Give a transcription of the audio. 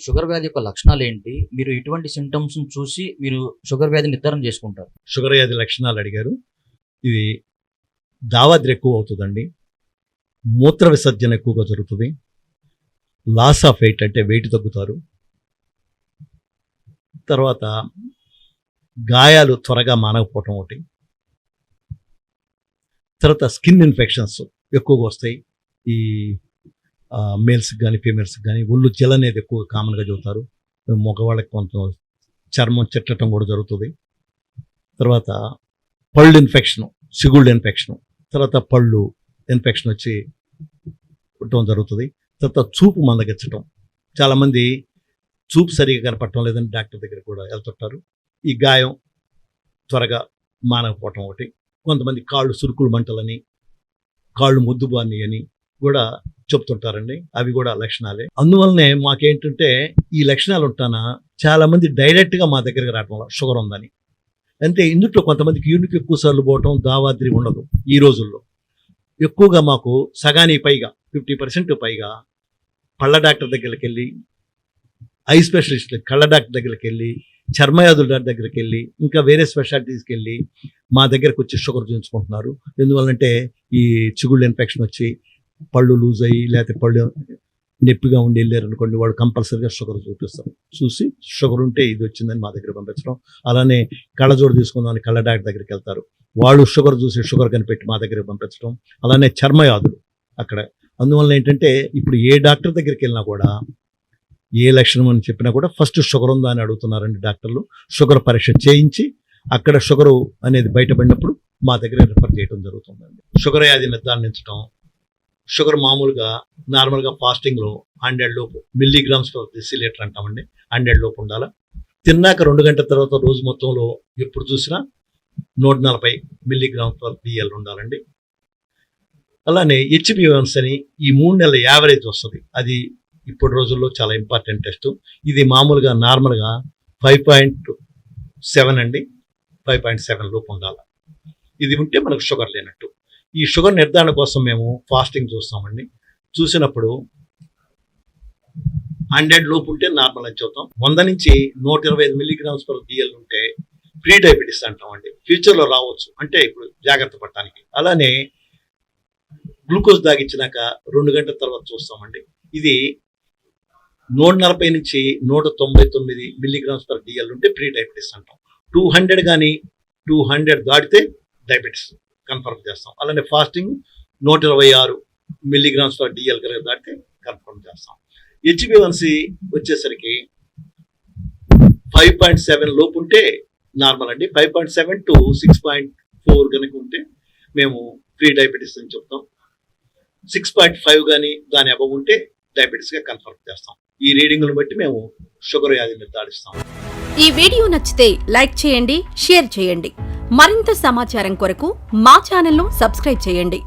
Sugar వ్యాధి యొక్క లక్షణాలు ఏంటి? మీరు ఎటువంటి సింప్టమ్స్‌ని చూసి మీరు షుగర్ వ్యాధి నిర్ధారణ చేసుకుంటారు? షుగర్ వ్యాధి లక్షణాలు అడిగారు. ఇది దావాద్రి ఎక్కువ అవుతుందండి. మూత్ర విసర్జన ఎక్కువగా జరుగుతుంది. లాస్ ఆఫ్ వెయిట్ అంటే వెయిట్ తగ్గుతారు. తర్వాత గాయాలు త్వరగా మానకపోవటం ఒకటి. తర్వాత స్కిన్ ఇన్ఫెక్షన్స్ ఎక్కువగా వస్తాయి. ఈ మేల్స్కి కానీ ఫీమేల్స్కి కానీ ఒళ్ళు జల అనేది ఎక్కువ కామన్గా చెబుతారు. మగవాళ్ళకి కొంత చర్మం చెట్టడం కూడా జరుగుతుంది. తర్వాత పళ్ళు ఇన్ఫెక్షన్, సిగుళ్ళు ఇన్ఫెక్షన్, తర్వాత పళ్ళు ఇన్ఫెక్షన్ వచ్చి పుట్టడం జరుగుతుంది. తర్వాత చూపు మందగించడం, చాలామంది చూపు సరిగా కనపడటం లేదని డాక్టర్ దగ్గర కూడా వెళ్తుంటారు. ఈ గాయం త్వరగా మానకపోవటం ఒకటి. కొంతమంది కాళ్ళు సురుకులు మంటలని, కాళ్ళు మొద్దుబాని అని కూడా చెప్తుంటారండి. అవి కూడా లక్షణాలే. అందువల్లనే మాకేంటంటే ఈ లక్షణాలు ఉంటానా చాలామంది డైరెక్ట్గా మా దగ్గరికి రావడం షుగర్ ఉందని. అంటే ఇందులో కొంతమందికి యూనిట్ ఎక్కువ సార్లు పోవటం, దావాద్రి ఉండదు. ఈ రోజుల్లో ఎక్కువగా మాకు సగానికి పైగా 50% పైగా పళ్ళ డాక్టర్ దగ్గరికి వెళ్ళి, ఐ స్పెషలిస్ట్ కళ్ళ డాక్టర్ దగ్గరికి వెళ్ళి, చర్మవ్యాధుల దగ్గరికి వెళ్ళి, ఇంకా వేరే స్పెషాలిటీస్కి వెళ్ళి మా దగ్గరకు వచ్చి షుగర్ చూపించుకుంటున్నారు. ఎందువల్లంటే ఈ చిగుళ్ళు ఇన్ఫెక్షన్ వచ్చి పళ్ళు లూజ్ అయ్యి లేకపోతే పళ్ళు నొప్పిగా ఉండి వెళ్ళారు అనుకోండి, వాడు కంపల్సరీగా షుగర్ చూపిస్తారు. చూసి షుగర్ ఉంటే ఇది వచ్చిందని మా దగ్గర పంపించడం. అలానే కళ్ళజోడు తీసుకుందామని కళ్ళ డాక్టర్ దగ్గరికి వెళ్తారు, వాళ్ళు షుగర్ చూసి షుగర్ కనిపెట్టి మా దగ్గర పంపించడం. అలానే చర్మవ్యాధులు అక్కడ. అందువల్ల ఏంటంటే ఇప్పుడు ఏ డాక్టర్ దగ్గరికి వెళ్ళినా కూడా ఏ లక్షణం అని చెప్పినా కూడా ఫస్ట్ షుగర్ ఉందా అని అడుగుతున్నారండి డాక్టర్లు. షుగర్ పరీక్ష చేయించి అక్కడ షుగరు అనేది బయటపడినప్పుడు మా దగ్గర రిఫర్ చేయడం జరుగుతుందండి. షుగర్ వ్యాధి నిర్ధారించడం, షుగర్ మామూలుగా నార్మల్గా ఫాస్టింగ్లో 100 లోపు మిల్లీగ్రామ్స్ పర్ డెసిలీటర్ అంటామండి. 100 లోపు ఉండాలి. తిన్నాక 2 గంటల తర్వాత రోజు మొత్తంలో ఎప్పుడు చూసినా 140 మిల్లీగ్రామ్స్ పర్ DL ఉండాలండి. అలానే HbA1c అని ఈ 3 నెలల యావరేజ్ వస్తుంది. అది ఇప్పుడు రోజుల్లో చాలా ఇంపార్టెంట్ టెస్ట్. ఇది మామూలుగా నార్మల్గా 5.7 అండి. 5.7 లోపు ఉండాలి. ఇది ఉంటే మనకు షుగర్ లేనట్టు. ఈ షుగర్ నిర్ధారణ కోసం మేము ఫాస్టింగ్ చూస్తామండి. చూసినప్పుడు 100 లోపు ఉంటే నార్మల్ అని చెప్తాం. 100 నుంచి 125 మిల్లీగ్రామ్స్ పర్ DL ఉంటే ప్రీ డయాబెటీస్ అంటామండి. ఫ్యూచర్లో రావచ్చు, అంటే ఇప్పుడు జాగ్రత్త పడటానికి. అలానే గ్లూకోజ్ దాగించినాక 2 గంటల తర్వాత చూస్తామండి. ఇది 140 నుంచి 199 మిల్లీగ్రామ్స్ పర్ DL ఉంటే ప్రీ డయాబెటీస్ అంటాం. 200 కానీ 200 దాటితే డయాబెటీస్ కన్ఫర్మ్ చేస్తాం. అలానే ఫాస్టింగ్ 126 మిల్లీగ్రామ్స్ పర్ DL కనుక దాటితే కన్ఫర్మ్ చేస్తాం. HbA1c వచ్చేసరికి 5.7 లోపు ఉంటే నార్మల్ అండి. 5.7 to 6.4 కనుక ఉంటే మేము ప్రీ డయాబెటీస్ అని చెప్తాం. 6.5 కానీ దాని అబవ్ ఉంటే డయాబెటీస్గా కన్ఫర్మ్ చేస్తాం. ఈ రీడింగ్ను బట్టి మేము షుగర్ వ్యాధి నిర్ధారిస్తాం. ఈ వీడియో నచ్చితే లైక్ చేయండి, షేర్ చేయండి. మరింత సమాచారం కొరకు మా ఛానల్ను సబ్స్క్రైబ్ చేయండి.